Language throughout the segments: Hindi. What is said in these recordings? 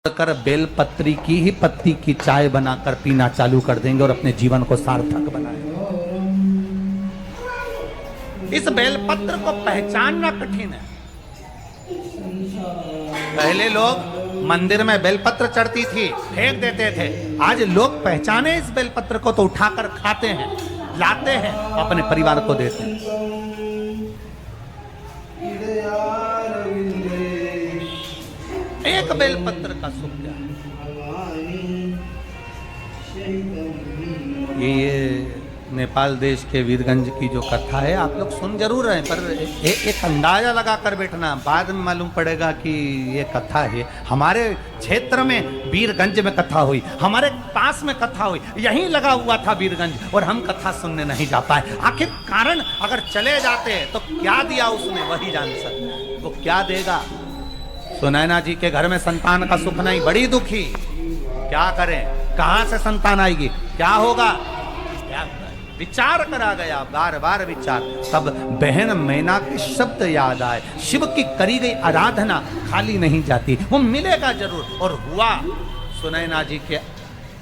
कर बेलपत्री की ही पत्ती की चाय बनाकर पीना चालू कर देंगे और अपने जीवन को सार्थक बनाएंगे। इस बेलपत्र को पहचानना कठिन है। पहले लोग मंदिर में बेलपत्र चढ़ती थी, फेंक देते थे। आज लोग पहचाने इस बेलपत्र को तो उठाकर खाते हैं, लाते हैं, अपने परिवार को देते हैं। एक बेलपत्र का सुख क्या है। ये नेपाल देश के वीरगंज की जो कथा है, आप लोग सुन जरूर रहे हैं, पर एक अंदाजा लगा कर बैठना, बाद में मालूम पड़ेगा कि ये कथा है। हमारे क्षेत्र में वीरगंज में कथा हुई, हमारे पास में कथा हुई, यहीं लगा हुआ था वीरगंज, और हम कथा सुनने नहीं जा पाए। आखिर कारण, अगर चले जाते तो क्या दिया उसने, वही जान सकते हैं। वो क्या देगा। सुनैना जी के घर में संतान का सुख नहीं, बड़ी दुखी, क्या करें, कहां से संतान आएगी, क्या होगा, क्या विचार करा गया, बार बार विचार। तब बहन मैना के शब्द याद आए, शिव की करी गई आराधना खाली नहीं जाती, वो मिलेगा जरूर। और हुआ। सुनैना जी के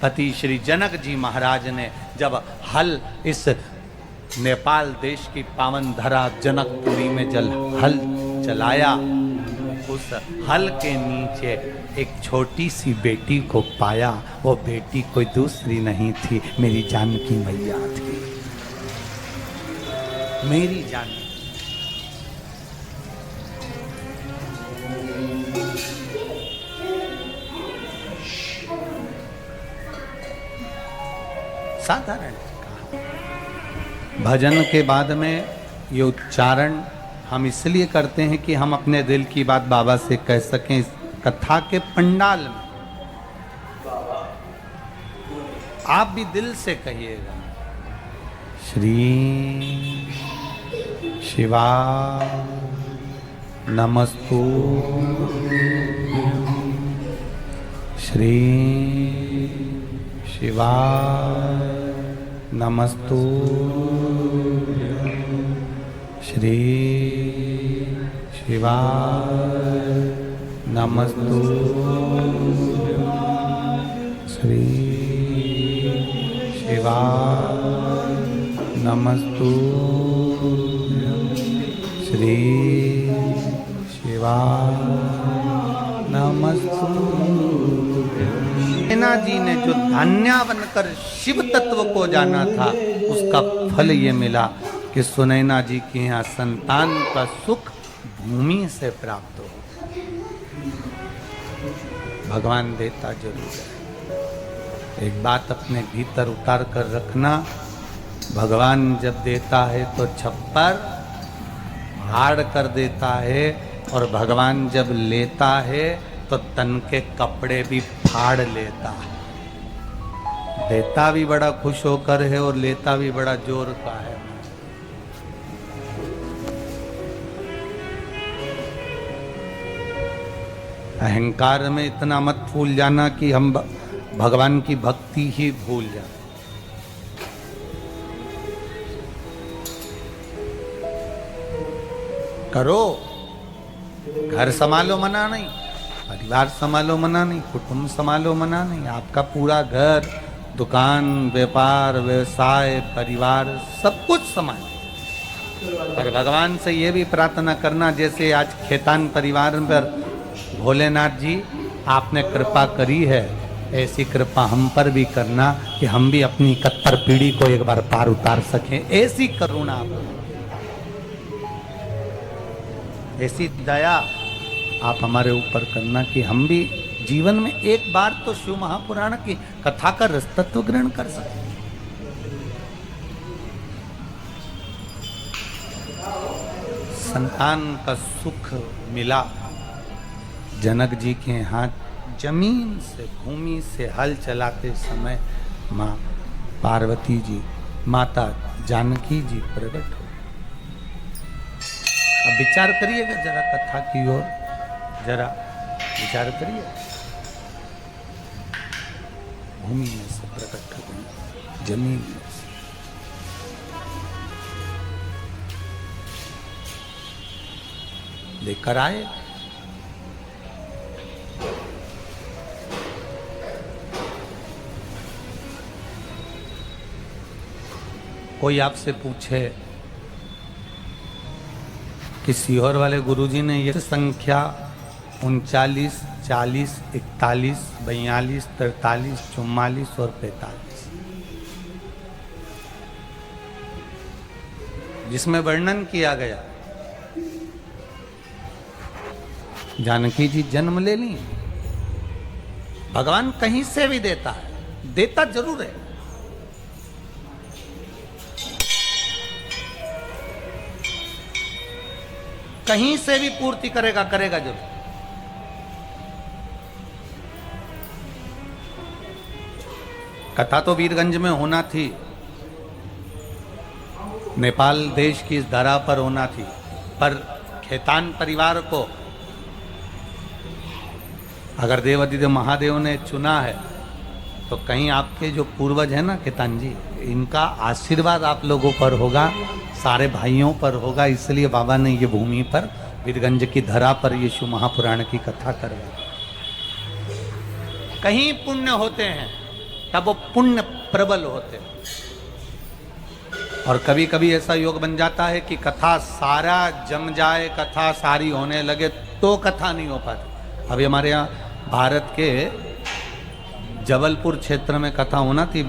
पति श्री जनक जी महाराज ने जब हल इस नेपाल देश की पावन धरा जनकपुरी में हल चलाया, उस हल के नीचे एक छोटी सी बेटी को पाया। वो बेटी कोई दूसरी नहीं थी, मेरी जानकी मैया थी, मेरी जानकी। साधारण भजन के बाद में ये उच्चारण हम इसलिए करते हैं कि हम अपने दिल की बात बाबा से कह सकें। इस कथा के पंडाल में आप भी दिल से कहिएगा, श्री शिवा नमस्तु, श्री शिवा नमस्तु, श्री शिवा नमस्तु, श्री शिवा नमस्तु, श्री शिवा नमस्तु। नैना जी ने जो धन्या बनकर शिव तत्व को जाना था, उसका फल ये मिला कि सुनैना जी के यहाँ संतान का सुख भूमि से प्राप्त हो। भगवान देता जरूर है। एक बात अपने भीतर उतार कर रखना, भगवान जब देता है तो छप्पर हाड़ कर देता है, और भगवान जब लेता है तो तन के कपड़े भी फाड़ लेता है। देता भी बड़ा खुश होकर है और लेता भी बड़ा जोर का है। अहंकार में इतना मत फूल जाना कि हम भगवान की भक्ति ही भूल जाए। करो, घर संभालो मना नहीं, परिवार संभालो मना नहीं, कुटुंब संभालो मना नहीं, आपका पूरा घर, दुकान, व्यापार, व्यवसाय, परिवार सब कुछ संभालो। पर भगवान से ये भी प्रार्थना करना, जैसे आज खेतान परिवार पर भोलेनाथ जी आपने कृपा करी है, ऐसी कृपा हम पर भी करना कि हम भी अपनी कत्तर पीढ़ी को एक बार पार उतार सकें। ऐसी करुणा, ऐसी दया आप हमारे ऊपर करना कि हम भी जीवन में एक बार तो शिव महापुराण की कथा का रसतत्व ग्रहण कर सकें। संतान का सुख मिला। जनक जी के हाथ जमीन से, भूमि से हल चलाते समय माँ पार्वती जी, माता जानकी जी प्रकट हो। अब विचार करिएगा जरा कथा की ओर, जरा विचार करिए। भूमि में से प्रकट हो गई, जमीन में से। लेकर आए। कोई आपसे पूछे कि सीहोर वाले गुरुजी ने ये संख्या 39, 40, 41, 42, 43, 44 और 45 जिसमें वर्णन किया गया जानकी जी जन्म ले ली। भगवान कहीं से भी देता है, देता जरूर है, कहीं से भी पूर्ति करेगा, करेगा जरूर। कथा तो वीरगंज में होना थी, नेपाल देश की इस धरा पर होना थी, पर खेतान परिवार को अगर देवादिदेव महादेव ने चुना है तो कहीं आपके जो पूर्वज हैं ना खेतान जी, इनका आशीर्वाद आप लोगों पर होगा, सारे भाइयों पर होगा, इसलिए बाबा ने ये भूमि पर वीरगंज की धरा पर ये शिव महापुराण की कथा करवाई। कहीं पुण्य होते हैं तब वो पुण्य प्रबल होते हैं, और कभी कभी ऐसा योग बन जाता है कि कथा सारा जम जाए, कथा सारी होने लगे तो कथा नहीं हो पाती। अभी हमारे यहाँ भारत के जबलपुर क्षेत्र में कथा होना थी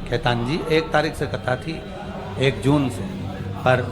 खेतान जी, 1 तारीख से कथा थी, 1 जून से, पर